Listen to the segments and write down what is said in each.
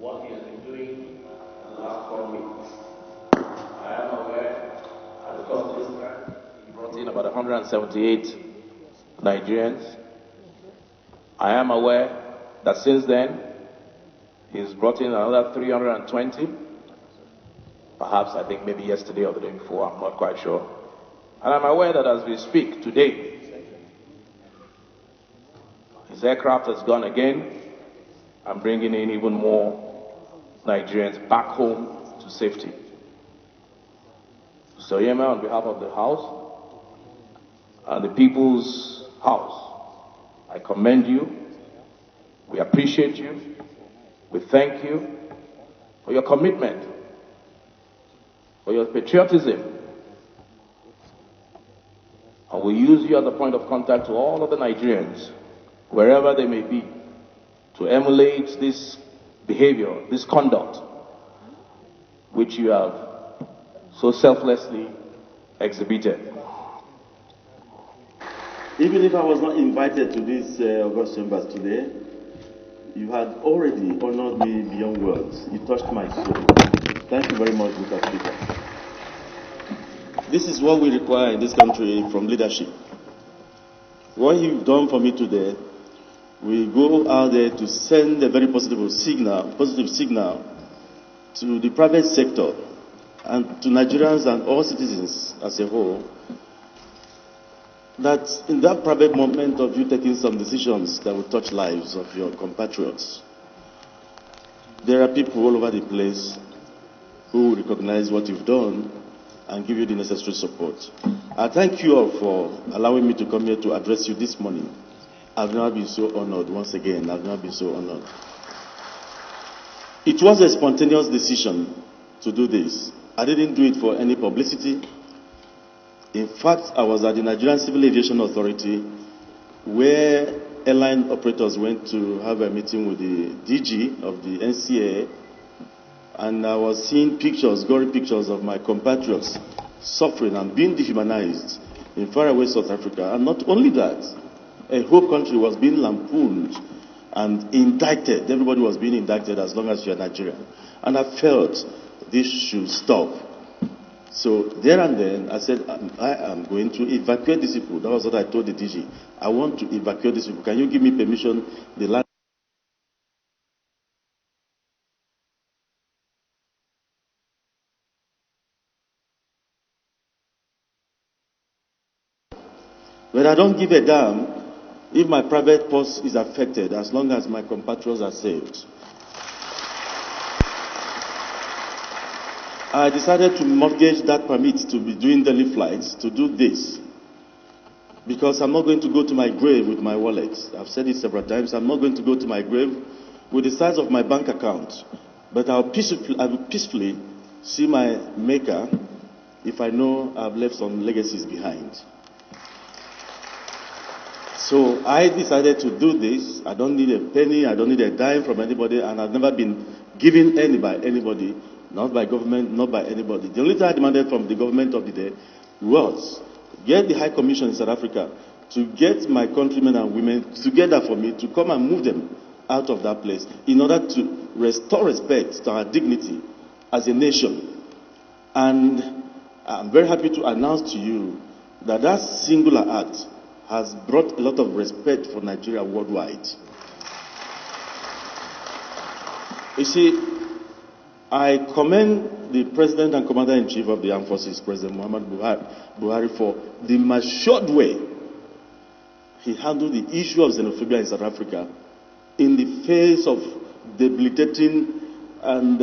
what he has been doing in the last 4 weeks. I am aware, at the course of this time, he brought in about 178 Nigerians. I am aware that since then, he's brought in another 320. Perhaps, I think maybe yesterday or the day before, I'm not quite sure. And I'm aware that as we speak today, his aircraft has gone again and bringing in even more Nigerians back home to safety. So, Yema, on behalf of the House and the People's House, I commend you. We appreciate you. We thank you for your commitment, for your patriotism. And we use you as a point of contact to all of the Nigerians, wherever they may be, to emulate this behavior, this conduct, which you have so selflessly exhibited. Even if I was not invited to this August Chambers today, you had already honored me beyond words. You touched my soul. Thank you very much, Mr. Speaker. This is what we require in this country from leadership. What you've done for me today, we go out there to send a very positive signal to the private sector and to Nigerians and all citizens as a whole, that in that private moment of you taking some decisions that will touch lives of your compatriots, there are people all over the place who will recognize what you've done and give you the necessary support. I thank you all for allowing me to come here to address you this morning. I've never been so honored. Once again, I've never been so honored. It was a spontaneous decision to do this. I didn't do it for any publicity. In fact, I was at the Nigerian Civil Aviation Authority where airline operators went to have a meeting with the DG of the NCAA, and I was seeing pictures, gory pictures of my compatriots suffering and being dehumanized in faraway South Africa. And not only that, a whole country was being lampooned and indicted. Everybody was being indicted as long as you're Nigerian. And I felt this should stop. So there and then, I said, I am going to evacuate these people. That was what I told the DG. I want to evacuate these people. Can you give me permission? The land. But I don't give a damn if my private purse is affected, as long as my compatriots are saved. I decided to mortgage that permit to be doing daily flights to do this, because I'm not going to go to my grave with my wallet. I've said it several times. I'm not going to go to my grave with the size of my bank account, but I will peacefully see my maker if I know I've left some legacies behind. So I decided to do this. I don't need a penny, I don't need a dime from anybody, and I've never been given any by anybody, not by government, not by anybody. The only thing I demanded from the government of the day was get the High Commission in South Africa to get my countrymen and women together for me to come and move them out of that place in order to restore respect to our dignity as a nation. And I'm very happy to announce to you that that singular act has brought a lot of respect for Nigeria worldwide. You see, I commend the President and Commander-in-Chief of the Armed Forces, President Muhammad Buhari, for the matured way he handled the issue of xenophobia in South Africa in the face of debilitating and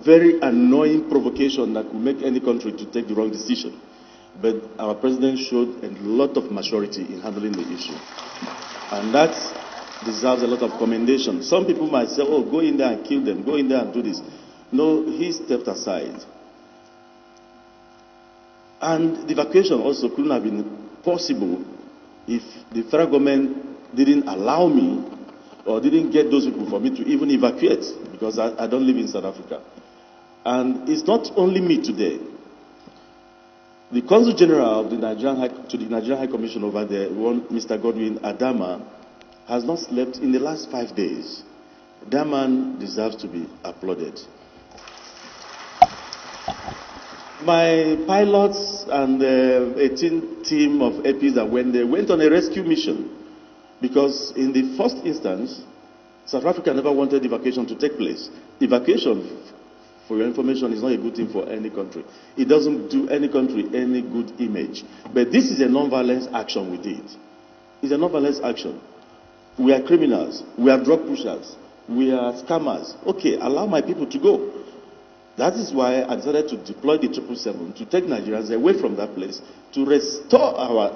very annoying provocation that could make any country to take the wrong decision. But our president showed a lot of maturity in handling the issue. And that deserves a lot of commendation. Some people might say, oh, go in there and kill them, go in there and do this. No, he stepped aside. And the evacuation also couldn't have been possible if the federal government didn't allow me or didn't get those people for me to even evacuate, because I don't live in South Africa. And it's not only me today. The Consul General of the Nigerian High Commission over there, Mr. Godwin Adama, has not slept in the last 5 days. That man deserves to be applauded. My pilots and the 18 team of APs that went on a rescue mission, because in the first instance, South Africa never wanted evacuation to take place. Evacuation, for your information, is not a good thing for any country. It doesn't do any country any good image. But this is a non-violence action we did. It's a non-violence action. We are criminals. We are drug pushers. We are scammers. Okay, allow my people to go. That is why I decided to deploy the 777 to take Nigerians away from that place, to restore our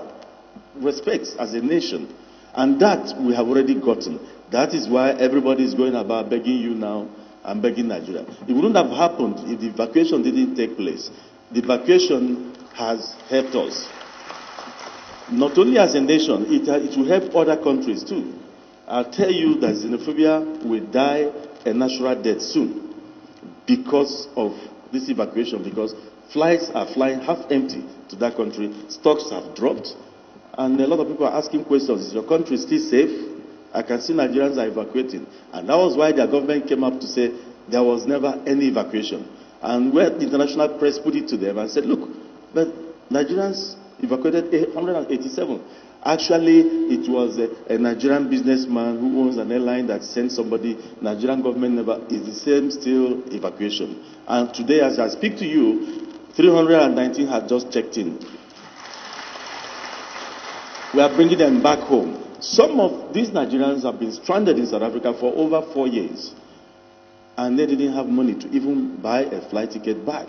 respect as a nation. And that we have already gotten. That is why everybody is going about begging you now and begging Nigeria. It wouldn't have happened if the evacuation didn't take place. The evacuation has helped us. Not only as a nation, it will help other countries too. I'll tell you that xenophobia will die a natural death soon because of this evacuation, because flights are flying half empty to that country, stocks have dropped, and a lot of people are asking questions. Is your country still safe? I can see Nigerians are evacuating. And that was why their government came up to say there was never any evacuation. And where the international press put it to them and said, look, but Nigerians evacuated 187. Actually, it was a Nigerian businessman who owns an airline that sent somebody. Nigerian government never, is the same still evacuation. And today, as I speak to you, 319 have just checked in. We are bringing them back home. Some of these Nigerians have been stranded in South Africa for over 4 years. And they didn't have money to even buy a flight ticket back.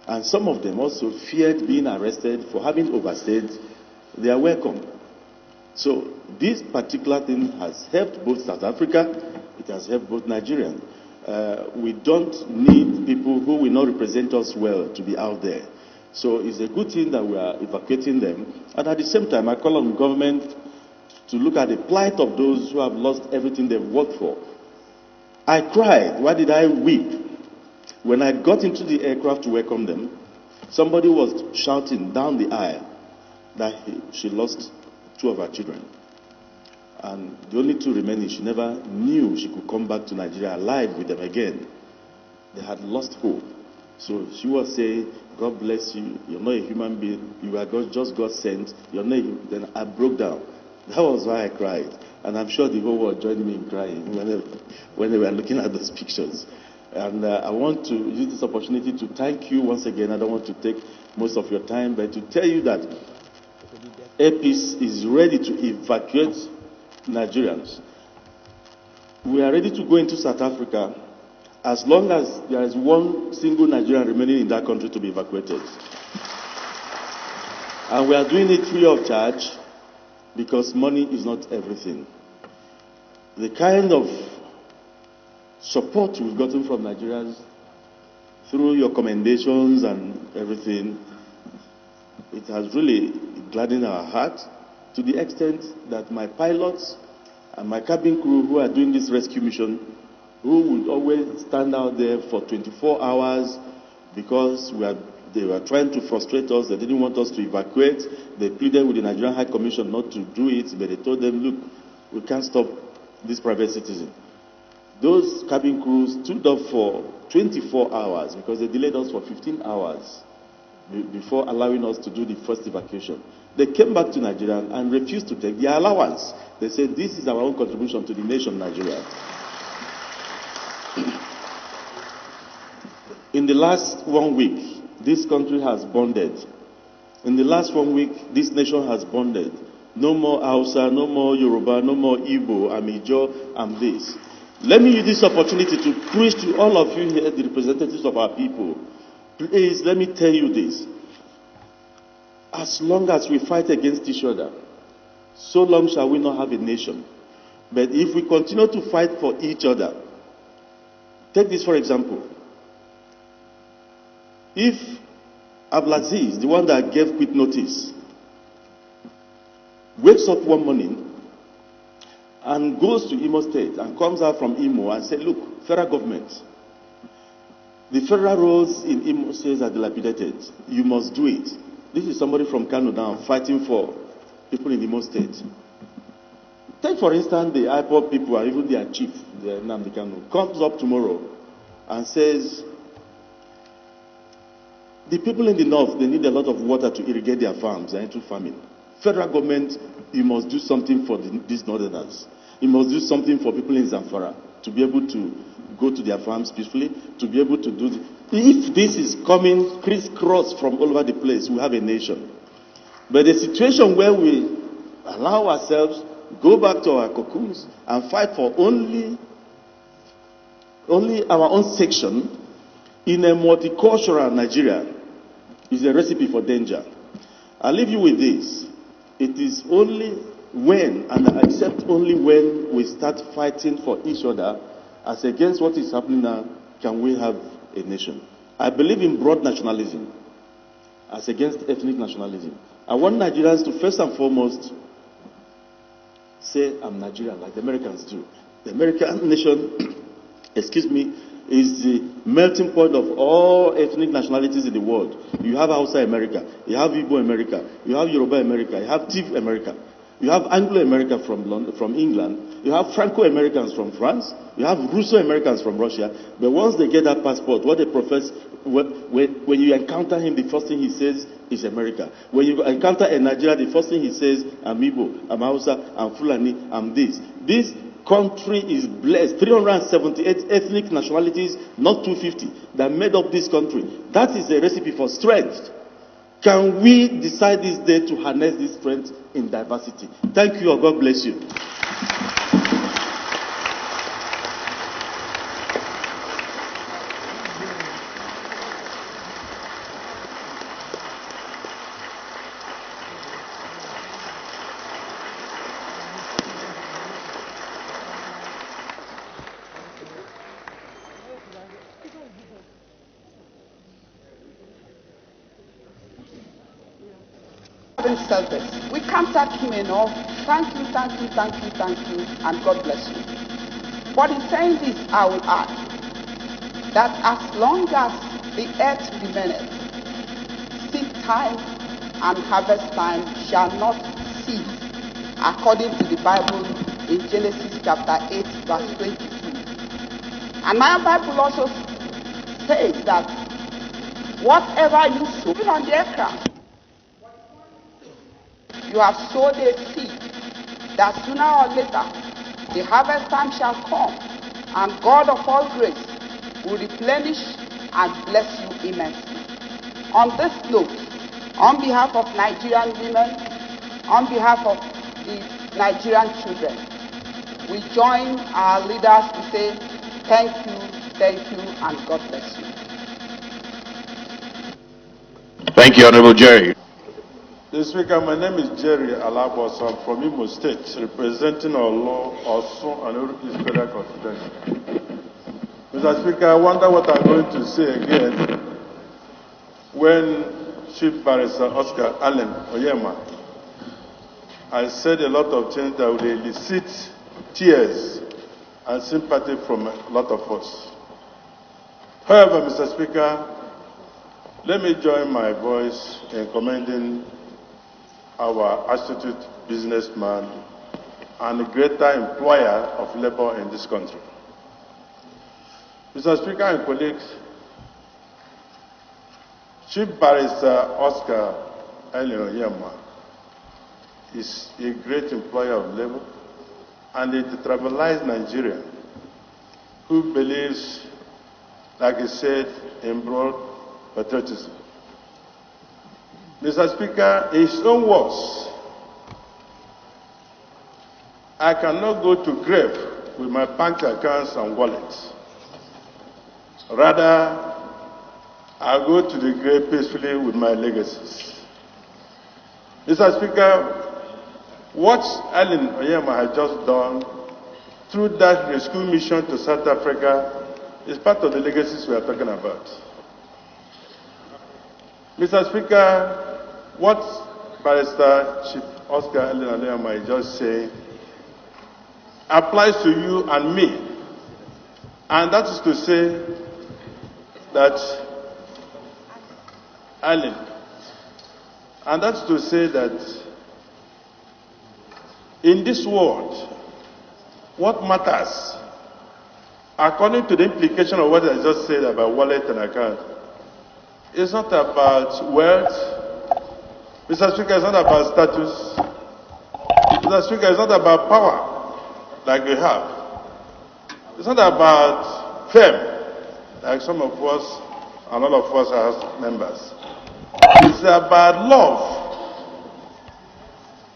And some of them also feared being arrested for having overstayed their welcome. So this particular thing has helped both South Africa, it has helped both Nigerians. We don't need people who will not represent us well to be out there. So it's a good thing that we are evacuating them. And at the same time, I call on government to look at the plight of those who have lost everything they've worked for. I cried. Why did I weep? When I got into the aircraft to welcome them, somebody was shouting down the aisle that she lost 2 of her children. And the only 2 remaining, she never knew she could come back to Nigeria alive with them again. They had lost hope. So she was saying, God bless you. You're not a human being. You are just God sent. You're not. Then I broke down. That was why I cried. And I'm sure the whole world joined me in crying when they were looking at those pictures. And I want to use this opportunity to thank you once again. I don't want to take most of your time, but to tell you that APIS is ready to evacuate Nigerians. We are ready to go into South Africa as long as there is one single Nigerian remaining in that country to be evacuated. And we are doing it free of charge because money is not everything. The kind of support we've gotten from Nigerians through your commendations and everything, it has really gladdened our heart to the extent that my pilots and my cabin crew who are doing this rescue mission, who would always stand out there for 24 hours because they were trying to frustrate us. They didn't want us to evacuate. They pleaded with the Nigerian High Commission not to do it, but they told them, look, we can't stop this private citizen. Those cabin crews stood up for 24 hours because they delayed us for 15 hours before allowing us to do the first evacuation. They came back to Nigeria and refused to take their allowance. They said, this is our own contribution to the nation Nigeria. In the last 1 week, this country has bonded. In the last 1 week, this nation has bonded. No more Hausa, no more Yoruba, no more Igbo, Amijo, and this. Let me use this opportunity to preach to all of you here, the representatives of our people. Please, let me tell you this. As long as we fight against each other, so long shall we not have a nation. But if we continue to fight for each other, take this for example. If Abdulaziz, the one that gave quit notice, wakes up one morning and goes to Imo State and comes out from Imo and says, look, federal government, the federal roads in Imo State are dilapidated. You must do it. This is somebody from Kano now fighting for people in Imo State. Take, for instance, the IPOB people and even their chief, the Nnamdi Kanu, comes up tomorrow and says, the people in the north, they need a lot of water to irrigate their farms. They're into farming. Federal government, you must do something for these northerners. You must do something for people in Zamfara to be able to go to their farms peacefully, to be able to do this. If this is coming crisscross from all over the place, we have a nation. But the situation where we allow ourselves go back to our cocoons and fight for only our own section in a multicultural Nigeria is a recipe for danger. I'll leave you with this. It is only when, and except only when, we start fighting for each other as against what is happening now, can we have a nation. I believe in broad nationalism as against ethnic nationalism. I want Nigerians to first and foremost say, I'm Nigerian, like the Americans do. The American nation, is the melting pot of all ethnic nationalities in the world. You have Hausa America, you have Igbo America, you have Yoruba America, you have Tiv America, you have Anglo-America from England, you have Franco-Americans from France, you have Russo-Americans from Russia. But once they get that passport, what they profess, when you encounter him, the first thing he says is America. When you encounter a Nigerian, the first thing he says, I'm Igbo, I'm Hausa, I'm Fulani, I'm this. This country is blessed. 378 ethnic nationalities, not 250, that made up this country. That is a recipe for strength. Can we decide this day to harness this strength in diversity? Thank you, and God bless you. Selfless. We can't thank him enough. Thank you, and God bless you. But in saying this, I will add that as long as the earth remaineth, seed time and harvest time shall not cease, according to the Bible in Genesis chapter 8, verse 22. And my Bible also says that whatever you sow on the aircraft, you have sowed a seed that sooner or later the harvest time shall come, and God of all grace will replenish and bless you immensely. On this note, on behalf of Nigerian women, on behalf of the Nigerian children, we join our leaders to say thank you, and God bless you. Thank you, Honorable Jerry. Mr. Speaker, my name is Jerry Alabos. I'm from Imo State, representing Olo, Osun, and Eulogies Federal Constituency. Mr. Speaker, I wonder what I'm going to say again when Chief Barrister Oscar Allen Oyema has said a lot of things that will elicit tears and sympathy from a lot of us. However, Mr. Speaker, let me join my voice in commending our astute businessman and a greater employer of labor in this country. Mr. Speaker and colleagues, Chief Barrister Oscar Allen Oyema is a great employer of labor and a detribalized Nigerian who believes, like he said, in broad patriotism. Mr. Speaker, in his own words, I cannot go to grave with my bank accounts and wallets. Rather, I'll go to the grave peacefully with my legacies. Mr. Speaker, what Allen Oyema has just done through that rescue mission to South Africa is part of the legacies we are talking about. Mr. Speaker, what Barrister Chief Oscar Allen Oyema is just saying applies to you and me. And that is to say that In this world, what matters, according to the implication of what I just said about wallet and account, is not about wealth. Mr. Speaker, it's not about status. Mr. Speaker, it's not about power like we have. It's not about fame like some of us and all of us as members. It's about love.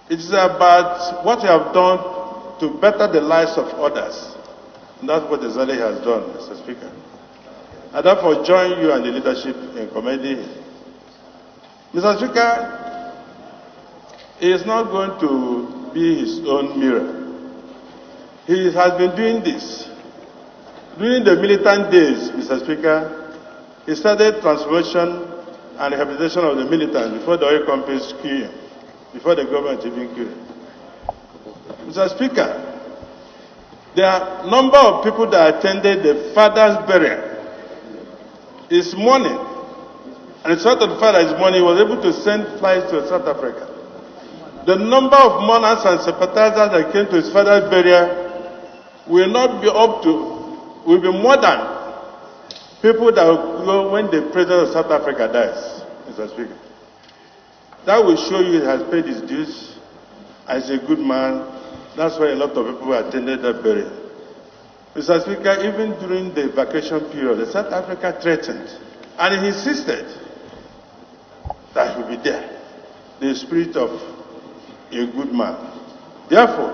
It's about what you have done to better the lives of others. And that's what Zali has done, Mr. Speaker. I therefore join you and the leadership in commending him. Mr. Speaker, he is not going to be his own mirror. He has been doing this. During the militant days, Mr. Speaker, he started transformation and rehabilitation of the militants before the oil companies queued, before the government even queued. Mr. Speaker, there are a number of people that attended the father's burial. His morning, and it's not the father, his morning, he was able to send flights to South Africa. The number of mourners and sympathizers that came to his father's burial will not be up to, will be more than people that will go when the president of South Africa dies, Mr. Speaker. That will show you he has paid his dues as a good man. That's why a lot of people attended that burial. Mr. Speaker, even during the evacuation period, the South Africa threatened, and he insisted that he will be there. The spirit of a good man. Therefore,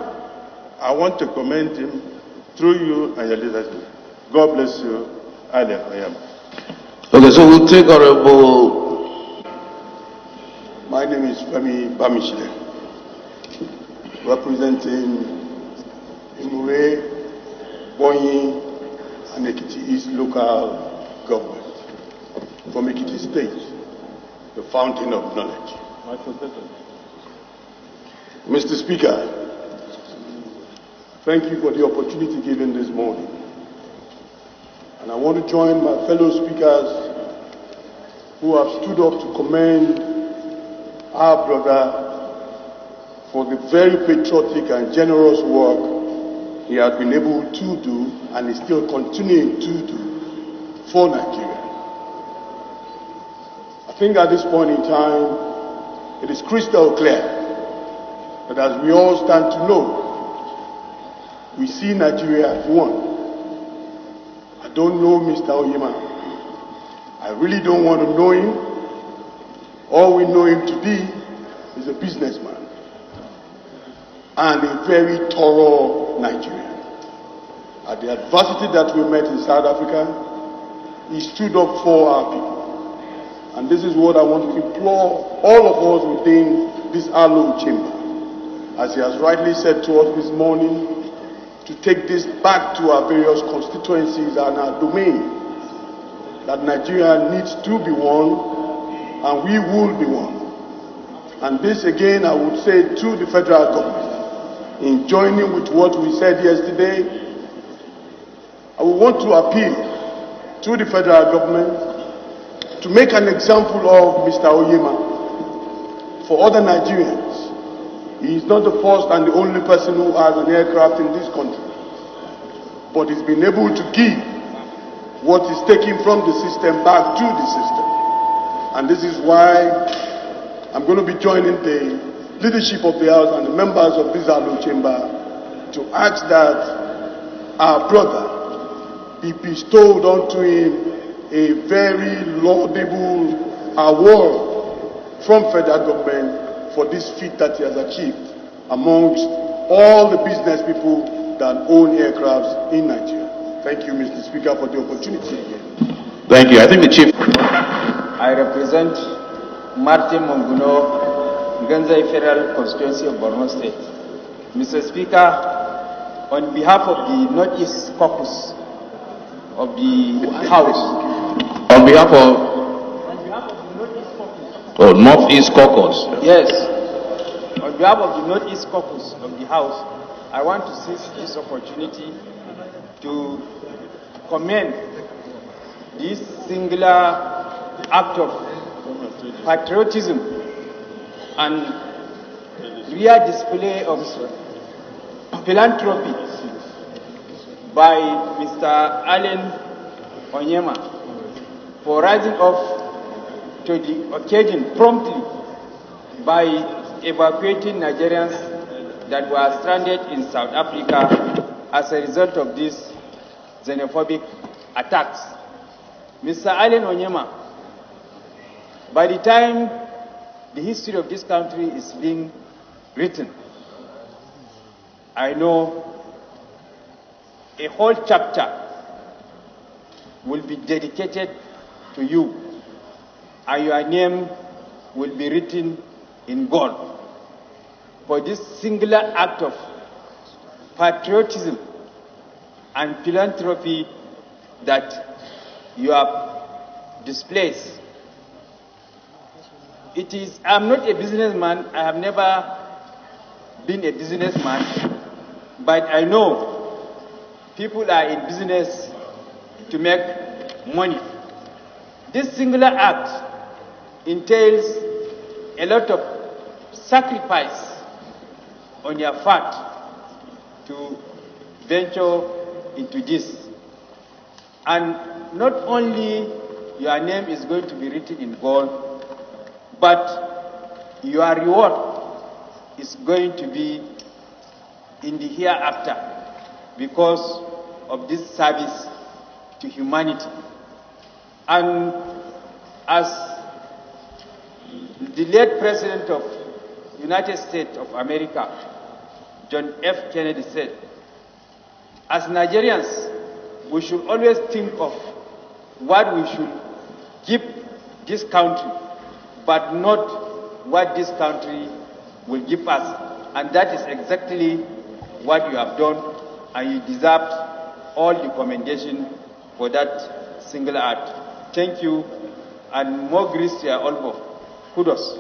I want to commend him through you and your leadership. God bless you. Okay, so we'll take Honorable. My name is Femi Bamishile, representing Imure, Bonyi, and Ekiti East local government from Ekiti State, the fountain of knowledge. Mr. Speaker, thank you for the opportunity given this morning. And I want to join my fellow speakers who have stood up to commend our brother for the very patriotic and generous work he has been able to do and is still continuing to do for Nigeria. I think at this point in time, it is crystal clear that as we all stand to know, we see Nigeria as one. I don't know Mr. Oyema. I really don't want to know him. All we know him to be is a businessman and a very thorough Nigerian. At the adversity that we met in South Africa, he stood up for our people. And this is what I want to implore all of us within this hallowed chamber. As he has rightly said to us this morning, to take this back to our various constituencies and our domain, that Nigeria needs to be one, and we will be one. And this again, I would say to the federal government, in joining with what we said yesterday, I would want to appeal to the federal government to make an example of Mr. Oyema for other Nigerians. He is not the first and the only person who has an aircraft in this country, but he's been able to give what is taken from the system back to the system. And this is why I'm going to be joining the leadership of the House and the members of this hallowed chamber to ask that our brother be bestowed unto him a very laudable award from federal government for this feat that he has achieved amongst all the business people that own aircrafts in Nigeria. Thank you, Mr. Speaker, for the opportunity again. Thank you. I think the Chief. I represent Martin Monguno, Ganzai Federal Constituency of Borno State. Mr. Speaker, on behalf of the Northeast Caucus of the House. On behalf of Northeast Caucus. Yes. On behalf of the Northeast Caucus of the House, I want to seize this opportunity to commend this singular act of patriotism and real display of philanthropy by Mr. Allen Onyema for rising up to the occasion promptly by evacuating Nigerians that were stranded in South Africa as a result of these xenophobic attacks. Mr. Allen Onyema, by the time the history of this country is being written, I know a whole chapter will be dedicated to you, and your name will be written in gold for this singular act of patriotism and philanthropy that you have displayed. I'm not a businessman, I have never been a businessman, but I know people are in business to make money. This singular act entails a lot of sacrifice on your part to venture into this. And not only your name is going to be written in gold, but your reward is going to be in the hereafter because of this service to humanity. And as the late President of the United States of America, John F. Kennedy, said, as Nigerians, we should always think of what we should give this country, but not what this country will give us. And that is exactly what you have done, and you deserve all the commendation for that single act. Thank you, and more grace to your elbow. Kudos.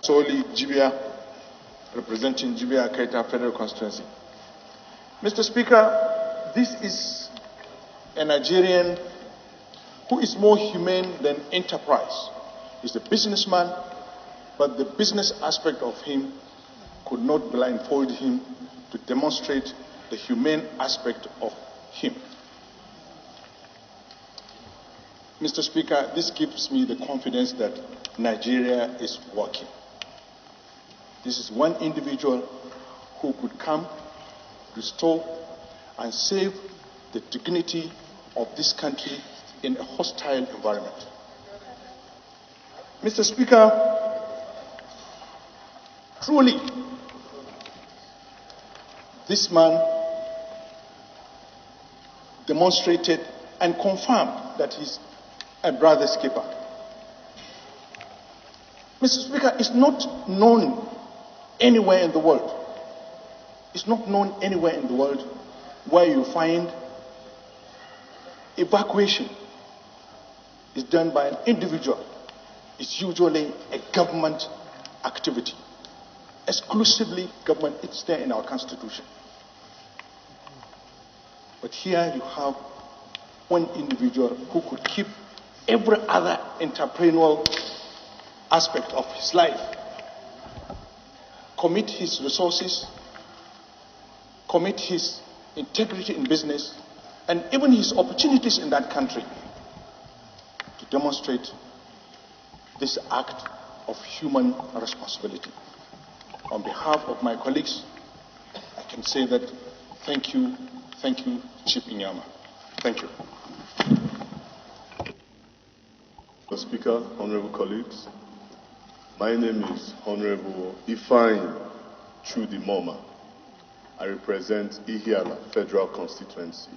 Solely Jibia, representing Jibia Kaita Federal Constituency. Mr. Speaker, this is a Nigerian who is more humane than enterprise. He's a businessman, but the business aspect of him could not blindfold him to demonstrate the humane aspect of him. Mr. Speaker, this gives me the confidence that Nigeria is working. This is one individual who could come, restore, and save the dignity of this country in a hostile environment. Mr. Speaker, truly, this man demonstrated and confirmed that he's a brother's keeper. Mr. Speaker, it's not known anywhere in the world. It's not known anywhere in the world where you find evacuation is done by an individual. It's usually a government activity. Exclusively government, it's there in our constitution. But here you have one individual who could keep every other entrepreneurial aspect of his life, commit his resources, commit his integrity in business, and even his opportunities in that country to demonstrate this act of human responsibility. On behalf of my colleagues, I can say that thank you, Chief Inyama. Thank you. Mr. Speaker, honorable colleagues, my name is Honorable Ifeanyi Chudimoma. I represent Ihiala Federal Constituency.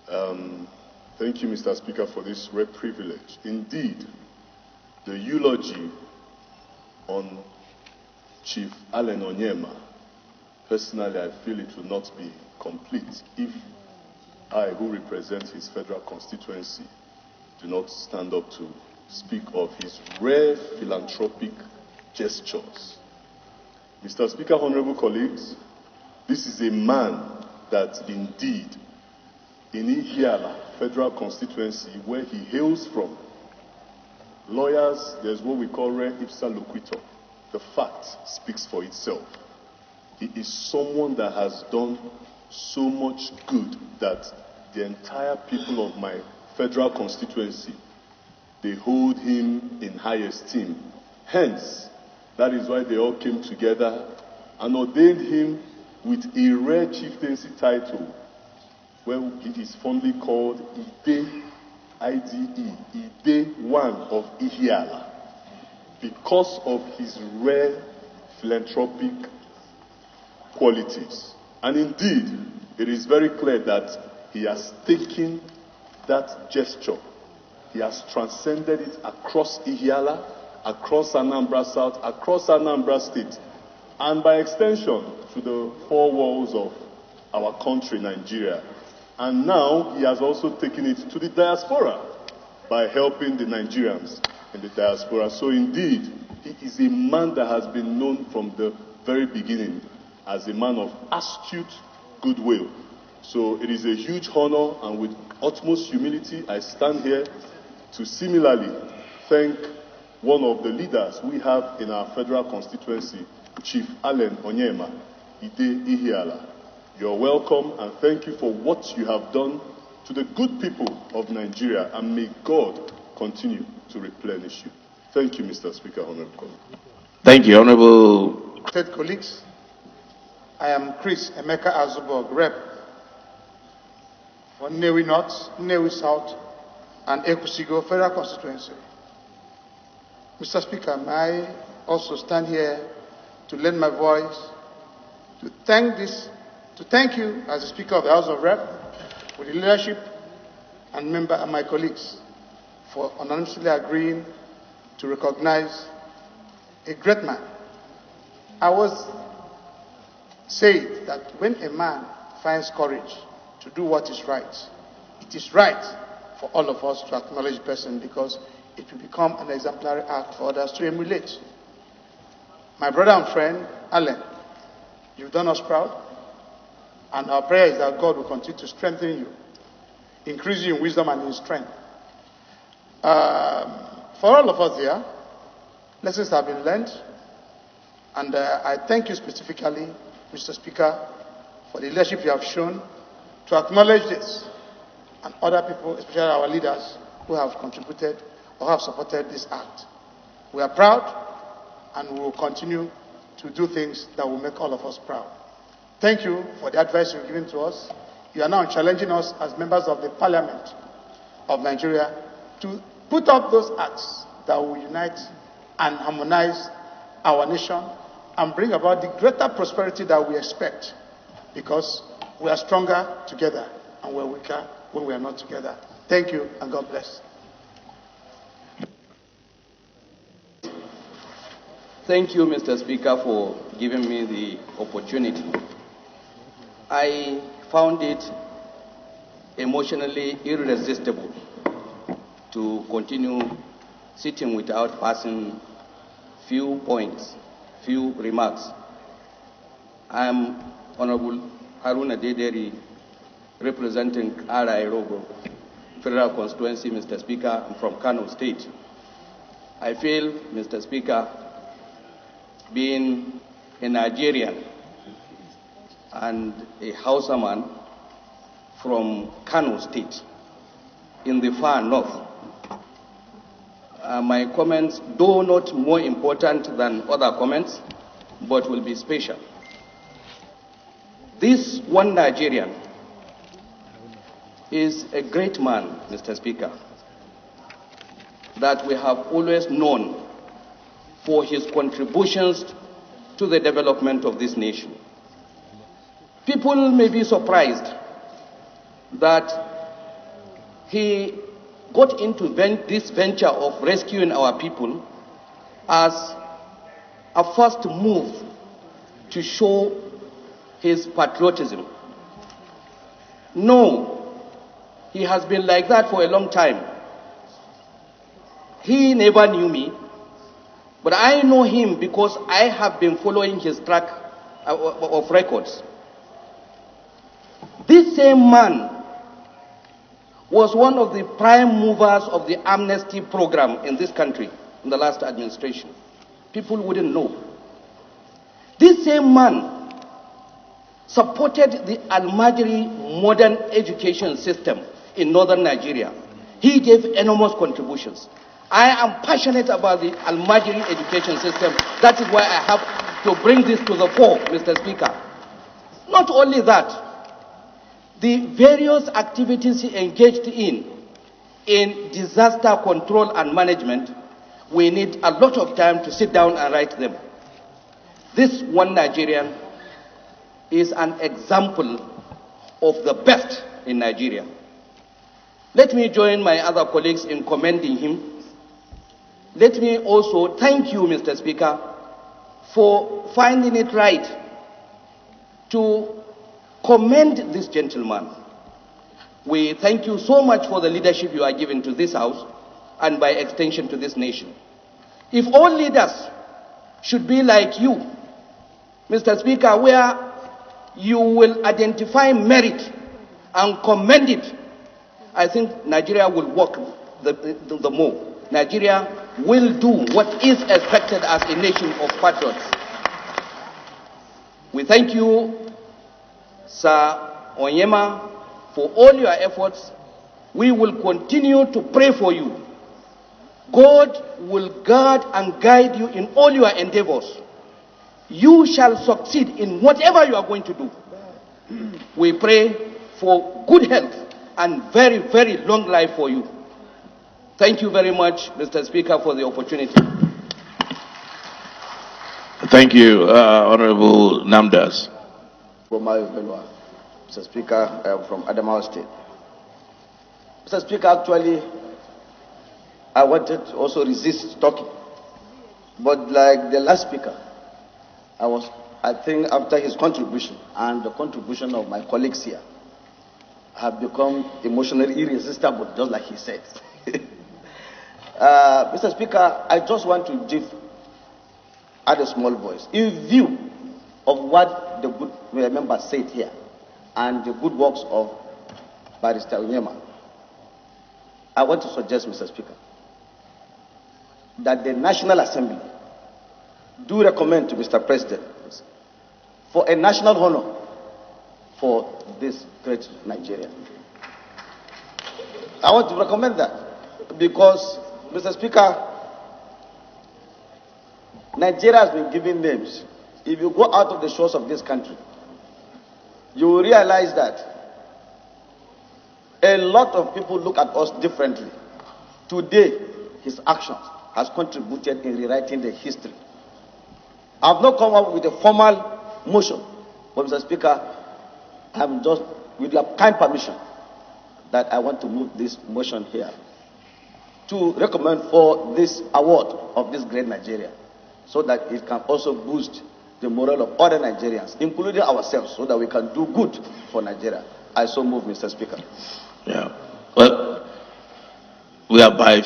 Thank you, Mr. Speaker, for this rare privilege. Indeed, the eulogy on Chief Allen Onyema, personally, I feel it will not be complete if I, who represent his federal constituency, do not stand up to speak of his rare philanthropic gestures. Mr. Speaker, honorable colleagues, this is a man that indeed, in Ihiala Federal Constituency, where he hails from, lawyers, there's what we call rare ipsa loquitur. the fact speaks for itself. He is someone that has done so much good that the entire people of my federal constituency, they hold him in high esteem. Hence, that is why they all came together and ordained him with a rare chieftaincy title, where he is fondly called Ide, I-D-E, Ide one of Ihiala, because of his rare philanthropic qualities. And indeed, it is very clear that he has taken that gesture, he has transcended it across Ihiala, across Anambra South, across Anambra State, and by extension to the four walls of our country, Nigeria. And now he has also taken it to the diaspora by helping the Nigerians in the diaspora. So indeed, he is a man that has been known from the very beginning as a man of astute goodwill. So it is a huge honor, and with utmost humility, I stand here to similarly thank one of the leaders we have in our federal constituency, Chief Allen Onyema, Ide Ihiala. You're welcome, and thank you for what you have done to the good people of Nigeria, and may God continue to replenish you. Thank you, Mr. Speaker, Honorable colleague. Thank you, Honorable. State colleagues, I am Chris Emeka Azubog, Rep. for Nnewi North, Nnewi South, and Ekusigo Federal Constituency. Mr. Speaker, may I also stand here to lend my voice to thank you as the Speaker of the House of Rep, with the leadership and my colleagues for unanimously agreeing to recognize a great man. I was said that when a man finds courage to do what is right, it is right for all of us to acknowledge the person, because it will become an exemplary act for others to emulate. My brother and friend, Allen, you've done us proud, and our prayer is that God will continue to strengthen you, increase you in wisdom and in strength. For all of us here, lessons have been learned, and I thank you specifically, Mr. Speaker, for the leadership you have shown to acknowledge this, and other people, especially our leaders, who have contributed or have supported this act. We are proud, and we will continue to do things that will make all of us proud. Thank you for the advice you've given to us. You are now challenging us as members of the Parliament of Nigeria to put up those acts that will unite and harmonize our nation and bring about the greater prosperity that we expect, because we are stronger together and we're weaker when we are not together. Thank you, and God bless. Thank you, Mr. Speaker, for giving me the opportunity. I found it emotionally irresistible to continue sitting without passing few points, few remarks. I am Honorable Haruna Dederi, representing R.I. Rogo, Federal Constituency, Mr. Speaker. I'm from Kano State. I feel, Mr. Speaker, being a Nigerian and a Hausaman from Kano State in the far north, my comments, though not more important than other comments, but will be special. This one Nigerian is a great man, Mr. Speaker, that we have always known for his contributions to the development of this nation. People may be surprised that he got into this venture of rescuing our people as a first move to show his patriotism. No, he has been like that for a long time. He never knew me, but I know him because I have been following his track of records. This same man was one of the prime movers of the amnesty program in this country in the last administration. people wouldn't know. This same man supported the Almajiri modern education system in northern Nigeria. He gave enormous contributions. I am passionate about the Almajiri education system. That is why I have to bring this to the fore, Mr. Speaker. Not only that, the various activities he engaged in disaster control and management, we need a lot of time to sit down and write them. This one Nigerian is an example of the best in Nigeria. Let me join my other colleagues in commending him. Let me also thank you, Mr. Speaker, for finding it right to commend this gentleman. We thank you so much for the leadership you are giving to this House and by extension to this nation. If all leaders should be like you, Mr. Speaker, where you will identify merit and commend it, I think Nigeria will work the more. Nigeria will do what is expected as a nation of patriots. We thank you, Sir Onyema, for all your efforts. We will continue to pray for you. God will guard and guide you in all your endeavors. You shall succeed in whatever you are going to do. We pray for good health and very, very long life for you. Thank you very much, Mr. Speaker, for the opportunity. Thank you, Honorable Namdas. Mr. Speaker, I am from Adamawa State. Mr. Speaker, actually, I wanted to also resist talking. But like the last speaker, I think after his contribution and the contribution of my colleagues here, I have become emotionally irresistible, just like he said. Mr. Speaker, I just want to give add a small voice. In view of what the good members said here and the good works of Barrister Onyema, I want to suggest, Mr. Speaker, that the National Assembly do recommend to Mr. President for a national honor for this great Nigeria. I want to recommend that because, Mr. Speaker, Nigeria has been given names. If you go out of the shores of this country, you will realize that a lot of people look at us differently. Today, his actions has contributed in rewriting the history. I have not come up with a formal motion, but Mr. Speaker, I'm just, with your kind permission, that I want to move this motion here to recommend for this award of this great Nigeria, so that it can also boost the morale of other Nigerians, including ourselves, so that we can do good for Nigeria. I so move, Mr. Speaker. Yeah. Well, we are by.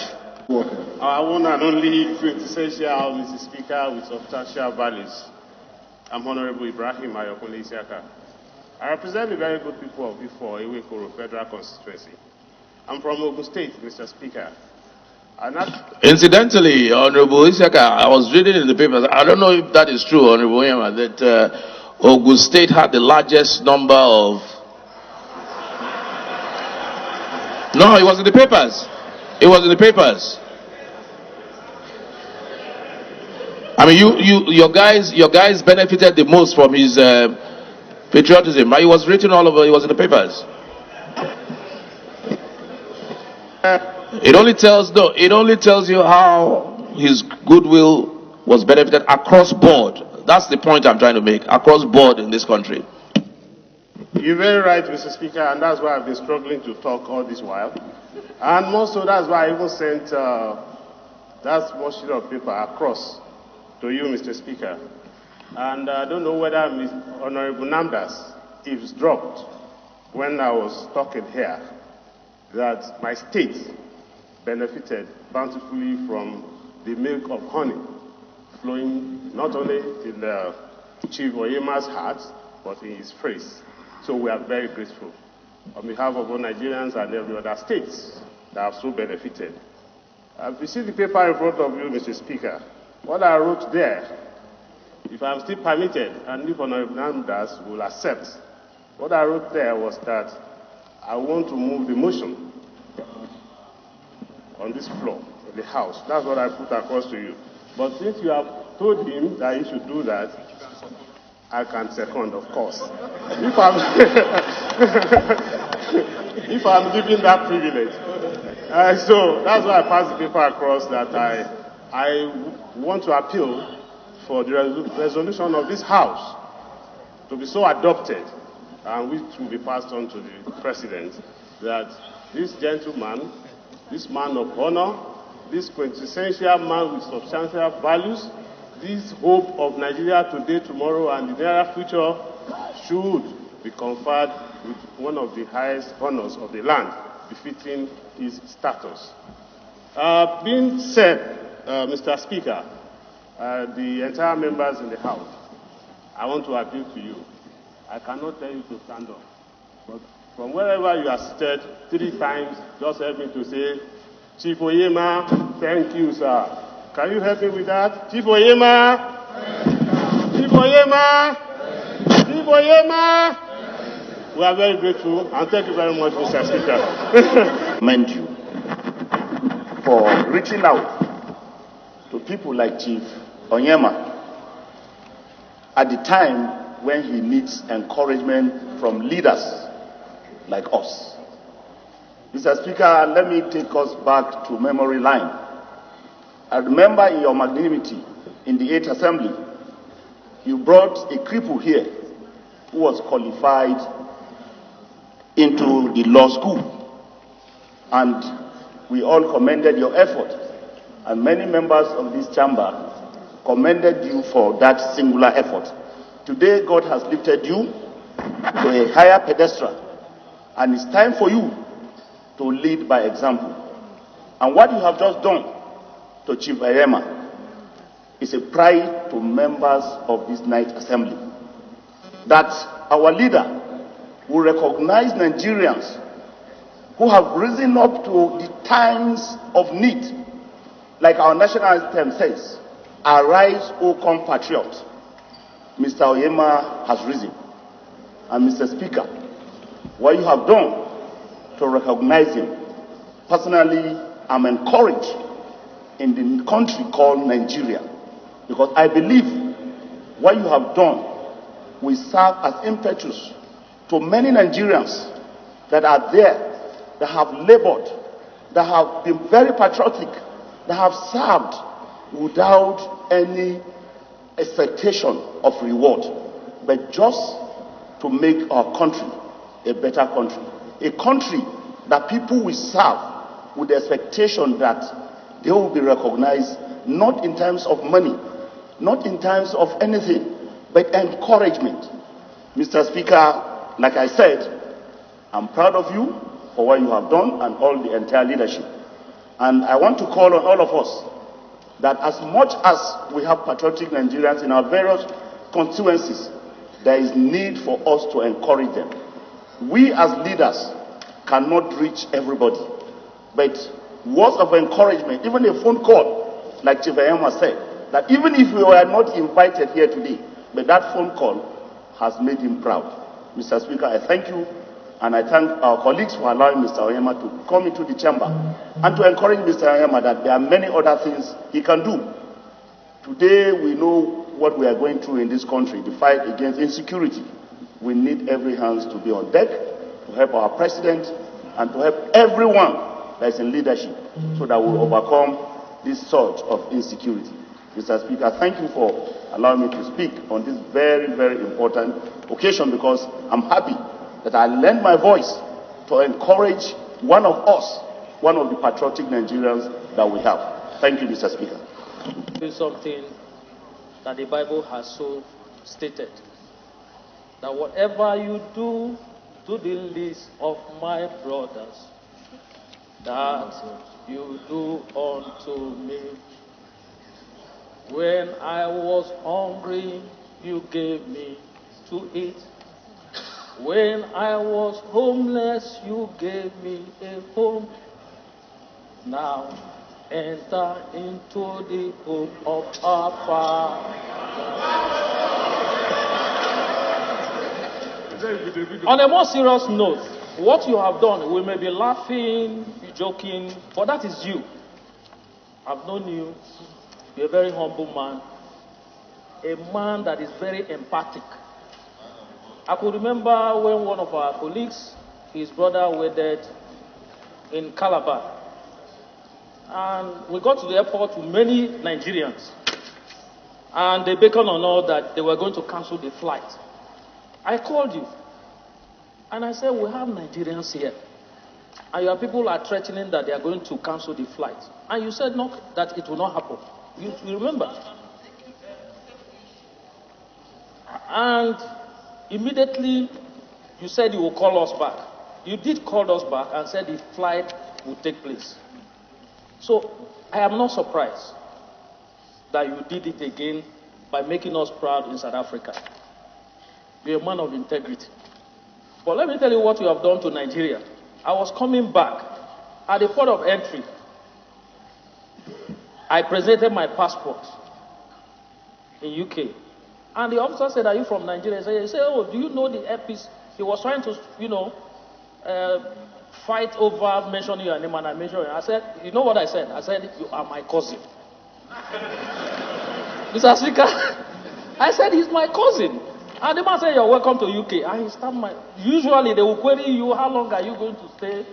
Our one and only quintessential Mr. Speaker with substantial values. I'm Honorable Ibrahim Ayokunle Isiaka. I represent the very good people of Before Ewekoro Federal Constituency. I'm from Ogun State, Mr. Speaker. Incidentally, Honorable Isiaka, I was reading in the papers, I don't know if that is true, Honorable Onyema, that Ogun State had the largest number of... No, it was in the papers. It was in the papers. I mean, your guys benefited the most from his patriotism. But it was written all over. It was in the papers. It only tells you how his goodwill was benefited across board. That's the point I'm trying to make. Across board in this country. You're very right, Mr. Speaker, and that's why I've been struggling to talk all this while. And also, that's why I even sent that small sheet of paper across to you, Mr. Speaker. And I don't know whether Honorable Namdas eavesdropped when I was talking here that my state benefited bountifully from the milk of honey flowing not only in Chief Onyema's heart, but in his face. So we are very grateful on behalf of all Nigerians and every other states that have so benefited. I've received the paper in front of you, Mr. Speaker, what I wrote there, if I'm still permitted, and if Honorable Namdas will accept, what I wrote there was that I want to move the motion on this floor of the House. That's what I put across to you. But since you have told him that he should do that, I can second, of course. If I'm given that privilege. So that's why I passed the paper across, that I want to appeal for the resolution of this House to be so adopted, and which will be passed on to the President, that this gentleman, this man of honor, this quintessential man with substantial values, this hope of Nigeria today, tomorrow, and the near future should be conferred with one of the highest honors of the land, befitting his status. Being said, Mr. Speaker, the entire members in the House, I want to appeal to you. I cannot tell you to stand up, but from wherever you are seated, 3 times, just help me to say, Chief Oyema, thank you, sir. Can you help me with that? Chief Oyema! Chief Oyema! Chief Oyema! We are very grateful, and thank you very much, Mr. Speaker. Commend you for reaching out to people like Chief Onyema at the time when he needs encouragement from leaders like us. Mr. Speaker, let me take us back to memory lane. I remember in your magnanimity in the 8th Assembly, you brought a cripple here who was qualified into the law school. And we all commended your effort. And many members of this chamber commended you for that singular effort. Today, God has lifted you to a higher pedestal. And it's time for you to lead by example. And what you have just done to Chief Onyema is a pride to members of this night assembly. That our leader will recognize Nigerians who have risen up to the times of need. Like our national anthem says, arise, O compatriot. Mr. Onyema has risen. And Mr. Speaker, what you have done to recognize him, personally, I'm encouraged in the country called Nigeria, because I believe what you have done will serve as impetus to many Nigerians that are there, that have labored, that have been very patriotic, that have served without any expectation of reward, but just to make our country a better country. A country that people will serve with the expectation that they will be recognized, not in terms of money, not in terms of anything, but encouragement. Mr. Speaker, like I said, I'm proud of you for what you have done and all the entire leadership. And I want to call on all of us that as much as we have patriotic Nigerians in our various constituencies, there is need for us to encourage them. We as leaders cannot reach everybody, but words of encouragement, even a phone call, like Chief Onyema said, that even if we were not invited here today, but that phone call has made him proud. Mr. Speaker, I thank you, and I thank our colleagues for allowing Mr. Onyema to come into the chamber and to encourage Mr. Onyema that there are many other things he can do. Today, we know what we are going through in this country, the fight against insecurity. We need every hand to be on deck to help our president and to help everyone that is in leadership so that we overcome this surge of insecurity. Mr. Speaker, thank you for allowing me to speak on this very, very important occasion, because I'm happy that I lend my voice to encourage one of us, one of the patriotic Nigerians that we have. Thank you, Mr. Speaker. Do something that the Bible has so stated, that whatever you do to the least of my brothers, that you do unto me. When I was hungry, you gave me to eat. When I was homeless, you gave me a home. Now enter into the home of our Father. On a more serious note, what you have done, we may be laughing, be joking, but that is you. I've known you. You're a very humble man. A man that is very empathic. I could remember when one of our colleagues, his brother, wedded in Calabar. And we got to the airport with many Nigerians. And they beckoned on us that they were going to cancel the flight. I called you. And I said, we have Nigerians here. And your people are threatening that they are going to cancel the flight. And you said no, that it will not happen. You remember? And immediately you said you will call us back. You did call us back and said the flight will take place. So I am not surprised that you did it again by making us proud in South Africa. You're a man of integrity. But let me tell you what you have done to Nigeria. I was coming back at the port of entry. I presented my passport in UK. And the officer said, are you from Nigeria? He said, oh, do you know the earpiece? He was trying to, fight over mentioning your name, and I mentioned it. I said, you know what I said? I said, you are my cousin. Mr. Speaker, I said, he's my cousin. And the man said, you're welcome to UK. And he stabbed my... Usually they will query you, how long are you going to stay,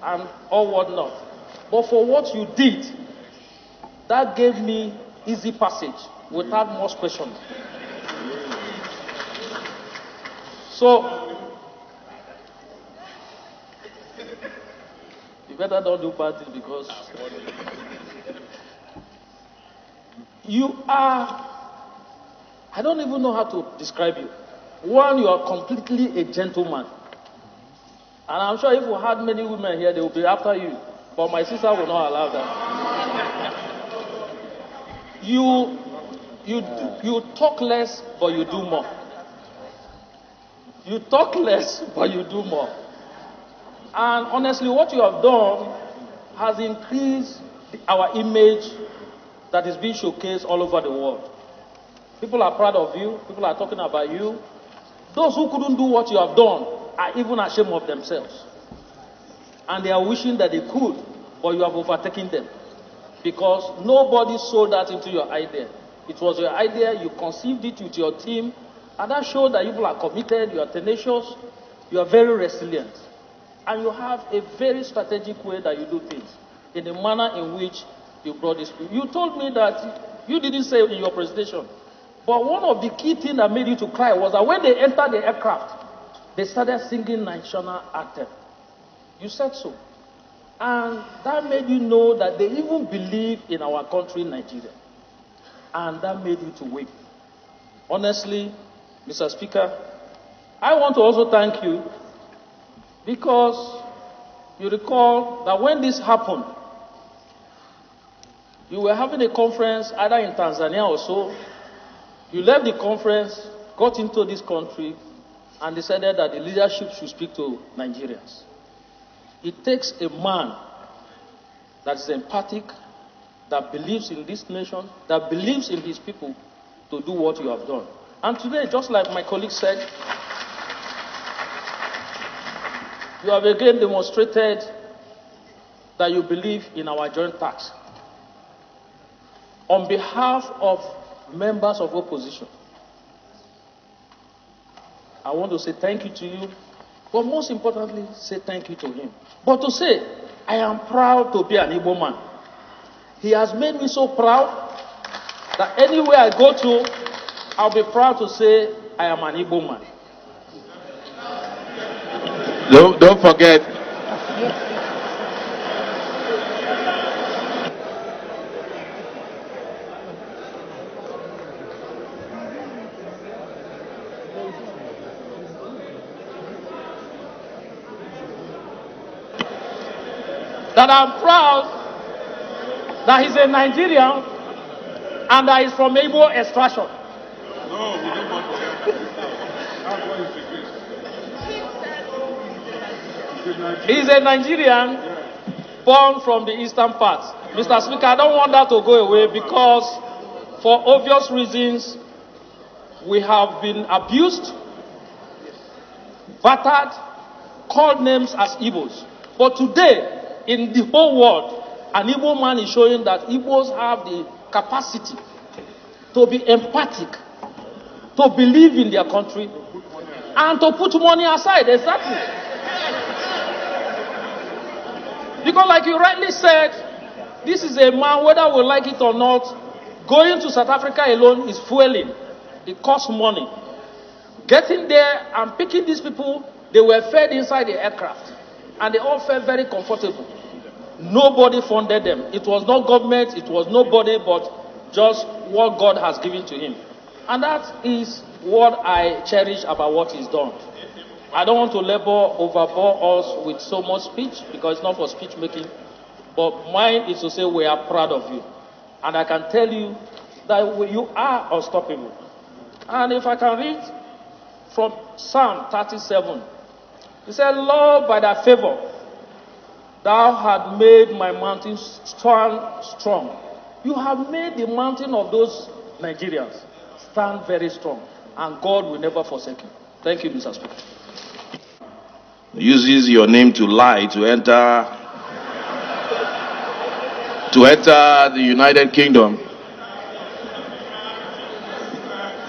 and all whatnot. But for what you did, that gave me easy passage without much question. So, you better don't do bad things because you are... I don't even know how to describe you. One, you are completely a gentleman. And I'm sure if we had many women here, they will be after you. But my sister will not allow that. You talk less, but you do more. You talk less, but you do more. And honestly, what you have done has increased our image that is being showcased all over the world. People are proud of you. People are talking about you. Those who couldn't do what you have done are even ashamed of themselves. And they are wishing that they could, but you have overtaken them. Because nobody sold that into your idea. It was your idea, you conceived it with your team, and that showed that you are committed, you are tenacious, you are very resilient. And you have a very strategic way that you do things, in the manner in which you brought this. You told me that you didn't say in your presentation, but one of the key things that made you to cry was that when they entered the aircraft, they started singing national anthem. You said so. And that made you know that they even believe in our country, Nigeria. And that made you to weep. Honestly, Mr. Speaker, I want to also thank you because you recall that when this happened, you were having a conference either in Tanzania or so. You left the conference, got into this country, and decided that the leadership should speak to Nigerians. It takes a man that is empathic, that believes in this nation, that believes in his people, to do what you have done. And today, just like my colleague said, you have again demonstrated that you believe in our joint task. On behalf of members of opposition, I want to say thank you to you, but most importantly, say thank you to him. But to say, I am proud to be an Igbo man. He has made me so proud that anywhere I go to, I'll be proud to say I am an Igbo man. Don't forget. That I'm proud that he's a Nigerian and that he's from Igbo extraction. No, we don't want to. He's a Nigerian born from the eastern part. Mr. Speaker, I don't want that to go away because, for obvious reasons, we have been abused, battered, called names as Igbos. But today, in the whole world, an Igbo man is showing that Igbos have the capacity to be empathic, to believe in their country, and to put money aside. Exactly. Because like you rightly said, this is a man, whether we like it or not, going to South Africa alone is fueling. It costs money. Getting there and picking these people, they were fed inside the aircraft. And they all felt very comfortable. Nobody funded them. It was not government, it was nobody, but just what God has given to him. And that is what I cherish about what he's done. I don't want to overbore us with so much speech, because it's not for speech making. But mine is to say we are proud of you. And I can tell you that you are unstoppable. And if I can read from Psalm 37, he said, Lord, by thy favor, thou hast made my mountain strong. You have made the mountain of those Nigerians stand very strong. And God will never forsake you. Thank you, Mr. Speaker. Uses your name to lie to enter the United Kingdom,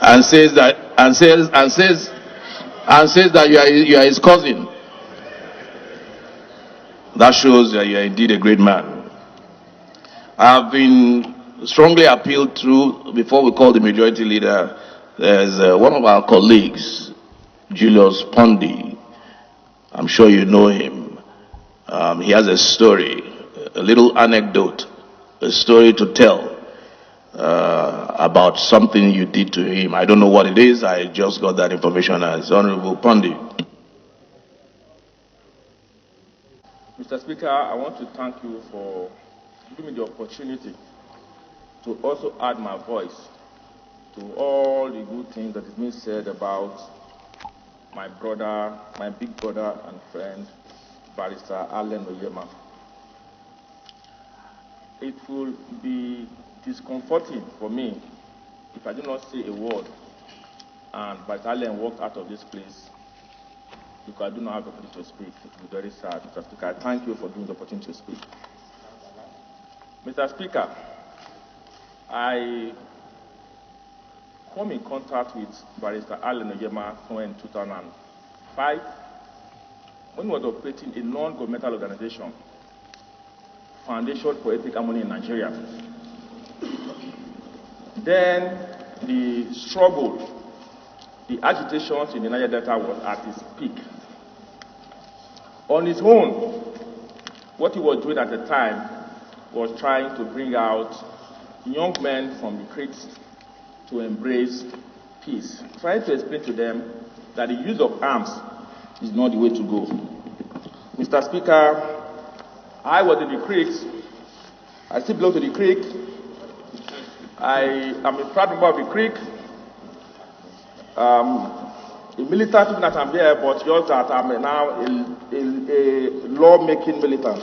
and says that you are his cousin. That shows that you are indeed a great man. I have been strongly appealed to, before we call the majority leader, there's one of our colleagues, Julius Pondy. I'm sure you know him. He has a story, a little anecdote, a story to tell about something you did to him. I don't know what it is. I just got that information as Honorable Pondy. Mr. Speaker, I want to thank you for giving me the opportunity to also add my voice to all the good things that is being said about my brother, my big brother and friend, Barrister Allen Oyema. It will be discomforting for me if I do not say a word and Barrister Allen walked out of this place because I do not have the opportunity to speak. It will be very sad, Mr. Speaker. I thank you for giving the opportunity to speak. Mr. Speaker, I come in contact with Barrister Allen Oyema in 2005 when he was operating a non-governmental organization, Foundation for Ethnic Harmony in Nigeria. Then the struggle, the agitations in the Niger Delta was at its peak. On his own, what he was doing at the time was trying to bring out young men from the creeks to embrace peace, trying to explain to them that the use of arms is not the way to go. Mr. Speaker, I was in the creeks. I still belong to the creek. I am a proud member of the creek. A militant, even that I'm here, but just that I'm now a law-making militant.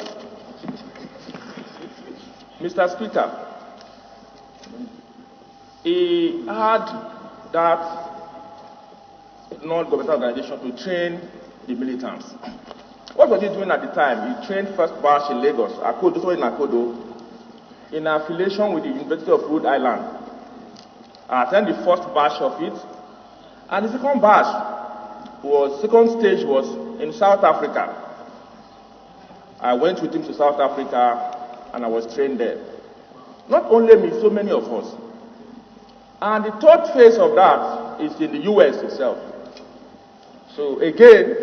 Mr. Speaker, he had that non-governmental organization to train the militants. What was he doing at the time? He trained first batch in Lagos, Akodo, in affiliation with the University of Rhode Island. I attended the first batch of it, and the second stage was in South Africa. I went with him to South Africa, and I was trained there. Not only me, so many of us. And the third phase of that is in the US itself. So again,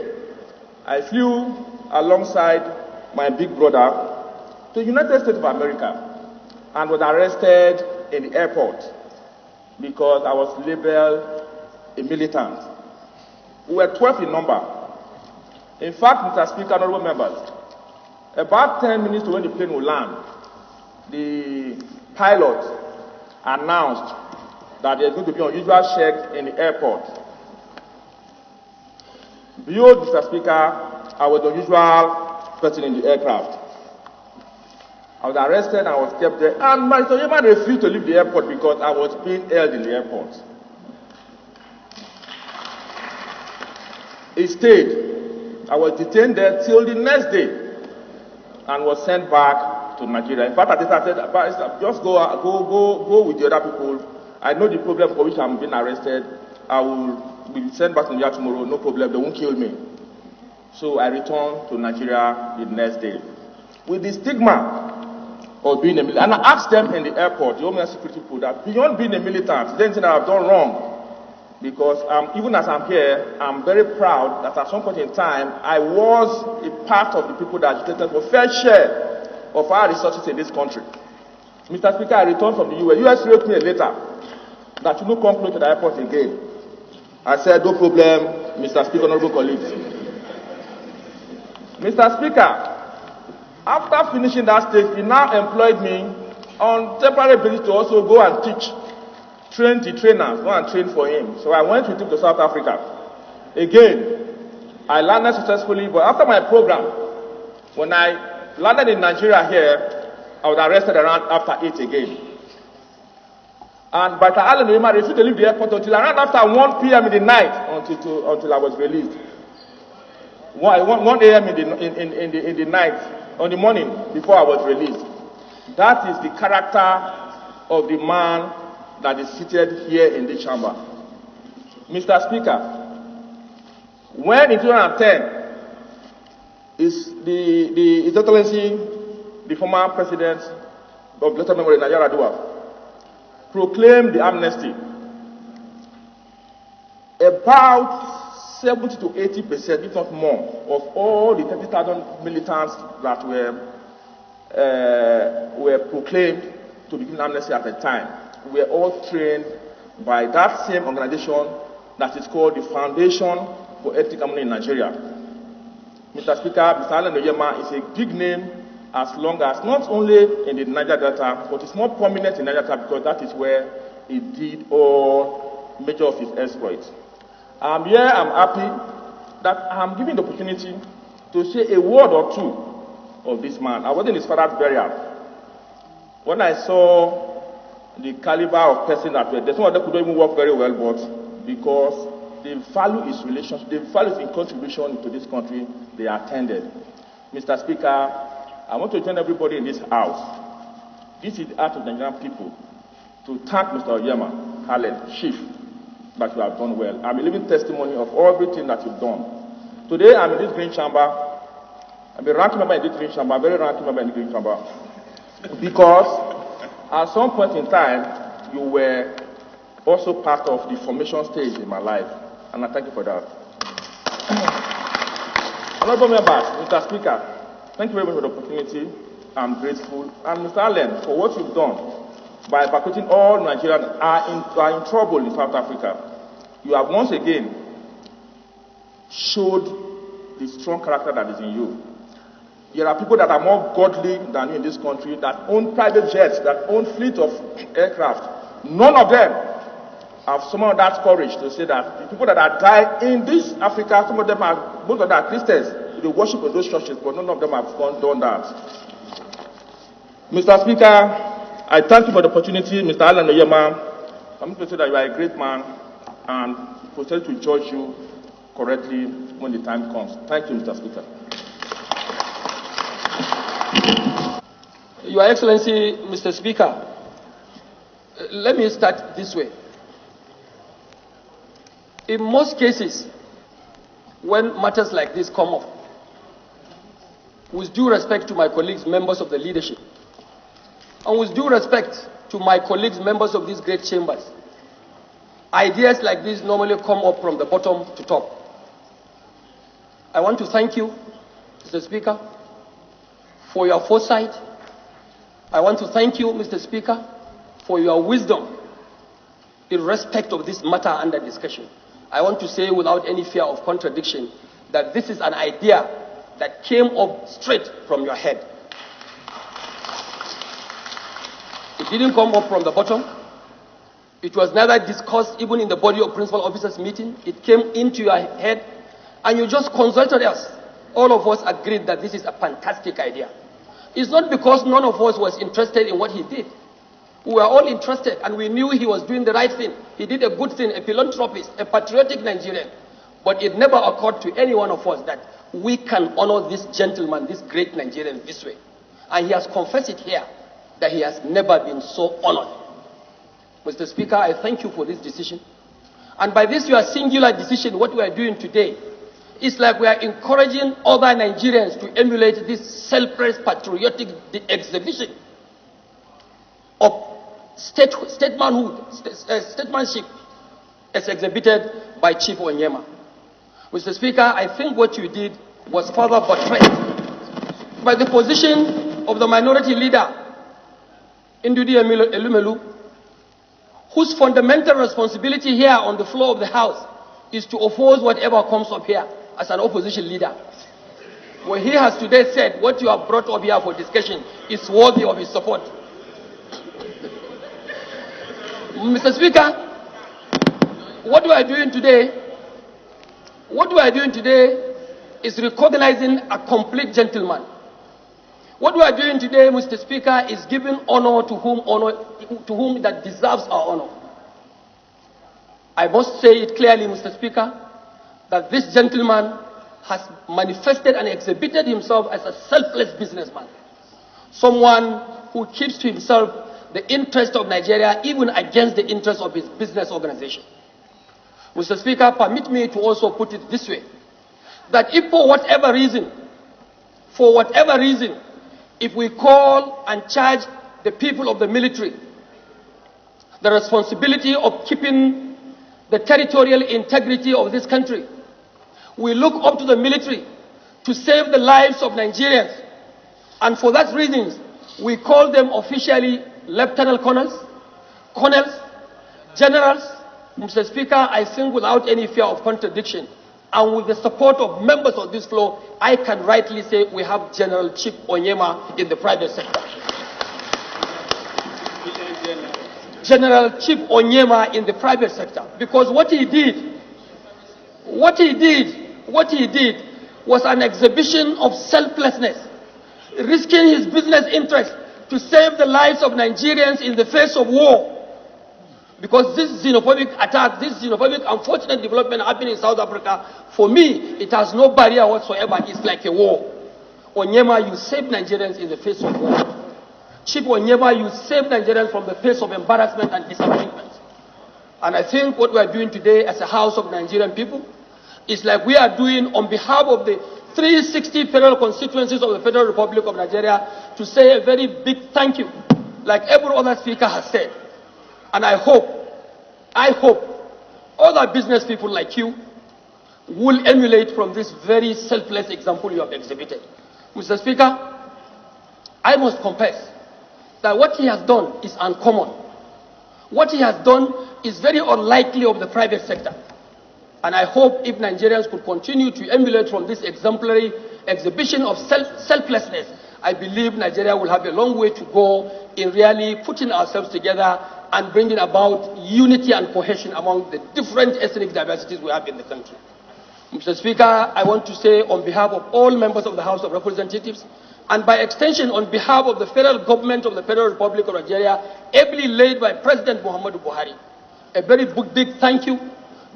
I flew alongside my big brother to the United States of America and was arrested in the airport because I was labeled a militant. We were 12 in number. In fact, Mr. Speaker, honorable members, about 10 minutes to when the plane would land, the pilot announced that there's going to be unusual checks in the airport. Behold, Mr. Speaker, I was the unusual person in the aircraft. I was arrested and I was kept there. And Mr. Oyema refused to leave the airport because I was being held in the airport. He stayed. I was detained there till the next day and was sent back to Nigeria. In fact, I said, just go with the other people. I know the problem for which I'm being arrested. I will be sent back to Nigeria tomorrow. No problem. They won't kill me. So I returned to Nigeria the next day with the stigma of being a militant. And I asked them in the airport, the Homeland Security people, that beyond being a militant, is there anything that I've done wrong? Because even as I'm here, I'm very proud that at some point in time, I was a part of the people that agitated for fair share of our resources in this country. Mr. Speaker, I returned from the US. US wrote me a letter that you don't come close to the airport again. I said, no problem, Mr. Speaker, honorable colleagues. Mr. Speaker, after finishing that stage, he now employed me on temporary basis to also go and teach. Train the trainers, go and train for him. So I went with him to South Africa. Again, I landed successfully, but after my program, when I landed in Nigeria here, I was arrested around after 8 again. And Dr. Allen Oyema refused to leave the airport until around after 1 p.m. in the night until I was released. 1 a.m. in the night, on the morning before I was released. That is the character of the man that is seated here in this chamber. Mr. Speaker, when in 2010, His Excellency, the former president of Blessed Memory, Nigeria Adua, proclaimed the amnesty, about 70 to 80%, if not more, of all the 30,000 militants that were proclaimed to be given amnesty at the time were all trained by that same organization that is called the Foundation for Ethnic Harmony in Nigeria. Mr. Speaker, Mr. Allen Oyema is a big name as long as not only in the Niger Delta, but it's more prominent in Niger Delta because that is where he did all major of his exploits. I'm here, I'm happy that I'm given the opportunity to say a word or two of this man. I was in his father's burial. When I saw the caliber of person that were there, some of them couldn't even work very well, but because they value his relationship, they value his contribution to this country, they attended. Mr. Speaker, I want to join everybody in this house. This is the act of the Nigerian people to thank Mr. Oyema, Allen, Chief, that you have done well. I'm a living testimony of everything that you've done. Today, I'm in this green chamber. I'm a ranking member in this green chamber, a very ranking member in the green chamber. Because at some point in time, you were also part of the formation stage in my life. And I thank you for that. Honorable members, Mr. Speaker, thank you very much for the opportunity. I'm grateful. And Mr. Allen, for what you've done by evacuating all Nigerians are in trouble in South Africa. You have once again showed the strong character that is in you. There are people that are more godly than you in this country, that own private jets, that own fleet of aircraft. None of them have summoned that courage to say that the people that are dying in this Africa, some of them are, most of them are Christians. They worship in those churches, but none of them have done that. Mr. Speaker, I thank you for the opportunity. Mr. Allen Oyema, I'm going to say that you are a great man and proceed to judge you correctly when the time comes. Thank you, Mr. Speaker. Your Excellency, Mr. Speaker, let me start this way. In most cases, when matters like this come up, with due respect to my colleagues, members of the leadership, and with due respect to my colleagues, members of these great chambers, ideas like this normally come up from the bottom to top. I want to thank you, Mr. Speaker, for your foresight. I want to thank you, Mr. Speaker, for your wisdom in respect of this matter under discussion. I want to say without any fear of contradiction that this is an idea that came up straight from your head. It didn't come up from the bottom. It was neither discussed even in the body of principal officers meeting. It came into your head and you just consulted us. All of us agreed that this is a fantastic idea. It's not because none of us was interested in what he did. We were all interested, and we knew he was doing the right thing. He did a good thing, a philanthropist, a patriotic Nigerian. But it never occurred to any one of us that we can honor this gentleman, this great Nigerian, this way. And he has confessed it here, that he has never been so honored. Mr. Speaker, I thank you for this decision. And by this your singular decision, what we are doing today, is like we are encouraging other Nigerians to emulate this selfless patriotic exhibition of statesmanship as exhibited by Chief Onyema. Mr. Speaker, I think what you did was further buttressed by the position of the minority leader, Ndudi Elumelu, whose fundamental responsibility here on the floor of the House is to oppose whatever comes up here as an opposition leader. Well, he has today said what you have brought up here for discussion is worthy of his support. Mr. Speaker, what we are doing today is recognizing a complete gentleman. What we are doing today, Mr. Speaker, is giving honor to whom that deserves our honor. I must say it clearly, Mr. Speaker, that this gentleman has manifested and exhibited himself as a selfless businessman. Someone who keeps to himself the interest of Nigeria even against the interest of his business organization. Mr. Speaker, permit me to also put it this way, that if for whatever reason, if we call and charge the people of the military the responsibility of keeping the territorial integrity of this country, we look up to the military to save the lives of Nigerians. And for that reason, we call them officially lieutenant colonels, generals. Mr. Speaker, I think without any fear of contradiction, and with the support of members of this floor, I can rightly say we have General Chief Onyema in the private sector. General Chief Onyema in the private sector. Because what he did was an exhibition of selflessness, risking his business interests to save the lives of Nigerians in the face of war. Because this xenophobic attack, this xenophobic unfortunate development happening in South Africa, for me, it has no barrier whatsoever. It's like a war. Onyema, you saved Nigerians in the face of war. Chief Onyema, you saved Nigerians from the face of embarrassment and disappointment. And I think what we are doing today as a House of Nigerian people is like we are doing on behalf of the 360 federal constituencies of the Federal Republic of Nigeria to say a very big thank you, like every other speaker has said. And I hope other business people like you will emulate from this very selfless example you have exhibited. Mr. Speaker, I must confess that what he has done is uncommon. What he has done is very unlikely of the private sector. And I hope if Nigerians could continue to emulate from this exemplary exhibition of selflessness, I believe Nigeria will have a long way to go in really putting ourselves together and bringing about unity and cohesion among the different ethnic diversities we have in the country. Mr. Speaker, I want to say on behalf of all members of the House of Representatives, and by extension on behalf of the federal government of the Federal Republic of Nigeria, ably led by President Muhammadu Buhari, a very big thank you,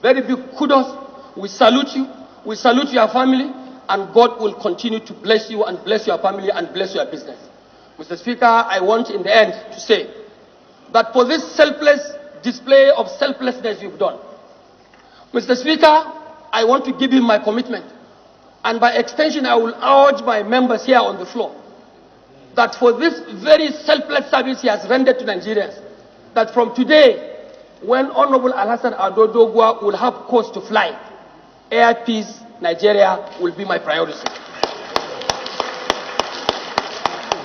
very big kudos. We salute you, we salute your family, and God will continue to bless you and bless your family and bless your business. Mr. Speaker, I want in the end to say that for this selfless display of selflessness you've done, Mr. Speaker, I want to give him my commitment. And by extension, I will urge my members here on the floor that for this very selfless service he has rendered to Nigerians, that from today, when Honorable Alhassan Ado Dogwa will have cause to fly, Air Peace Nigeria will be my priority.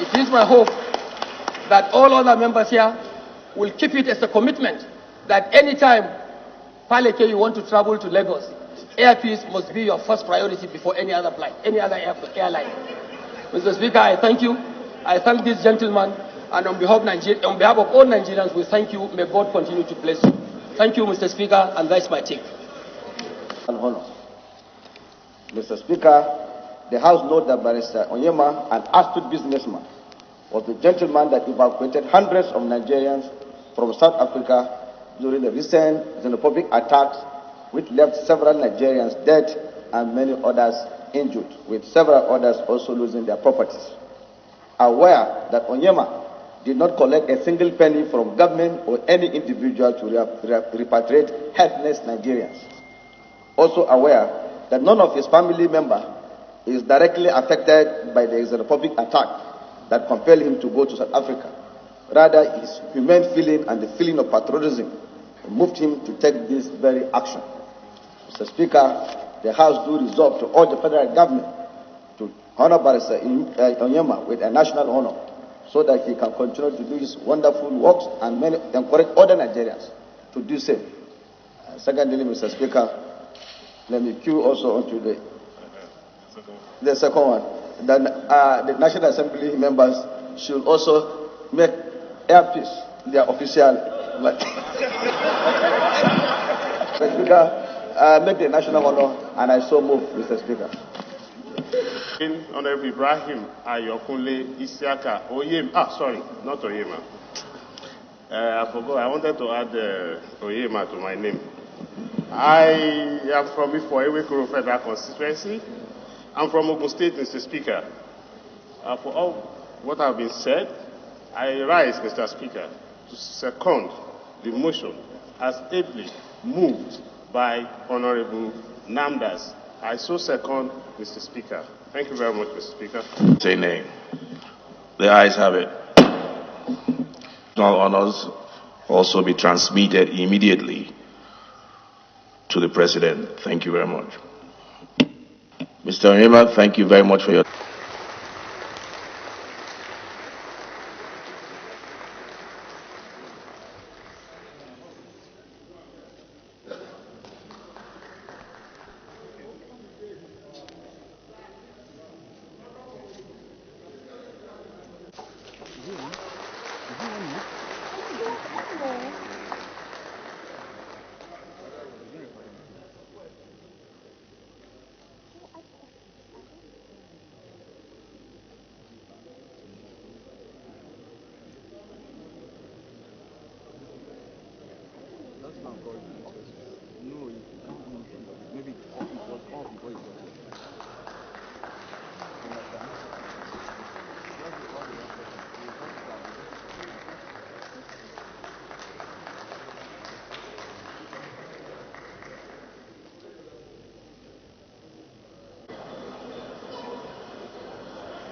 It is my hope that all other members here will keep it as a commitment that anytime Paleke you want to travel to Lagos, Air Peace must be your first priority before any other flight, any other airline. Mr. Speaker, I thank you. I thank this gentleman, and on behalf of all Nigerians, we thank you. May God continue to bless you. Thank you, Mr. Speaker, and that's my take. Mr. Speaker, the House notes that Barrister Onyema, an astute businessman, was the gentleman that evacuated hundreds of Nigerians from South Africa during the recent xenophobic attacks, which left several Nigerians dead and many others injured, with several others also losing their properties. Aware that Onyema did not collect a single penny from government or any individual to repatriate helpless Nigerians. Also aware that none of his family member is directly affected by the xenophobic attack that compelled him to go to South Africa. Rather, his humane feeling and the feeling of patriotism moved him to take this very action. Mr. Speaker, the House do resolve to urge the federal government to honor Barrister Onyema with a national honor so that he can continue to do his wonderful works and encourage other Nigerians to do same. Secondly, Mr. Speaker, let me cue also onto the second one. The National Assembly members should also make airpeace their official. Mr. Speaker, make the national honor, and I so move, Mr. Speaker. Honorable Ibrahim Ayokunle Isiaka Oyema. Sorry, not Oyema. I forgot. I wanted to add Oyema to my name. I am from Evacuation Federal Constituency. I'm from Ogun State, Mr. Speaker. For all what has been said, I rise, Mr. Speaker, to second the motion as ably moved by Honorable Namdas. I so second, Mr. Speaker. Thank you very much, Mr. Speaker. Say nay. The ayes have it. National honors also be transmitted immediately to the President. Thank you very much. Mr. Onyema, thank you very much for your...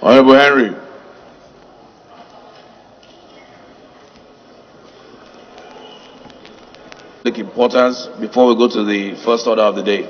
Honorable Henry. The importance before we go to the first order of the day.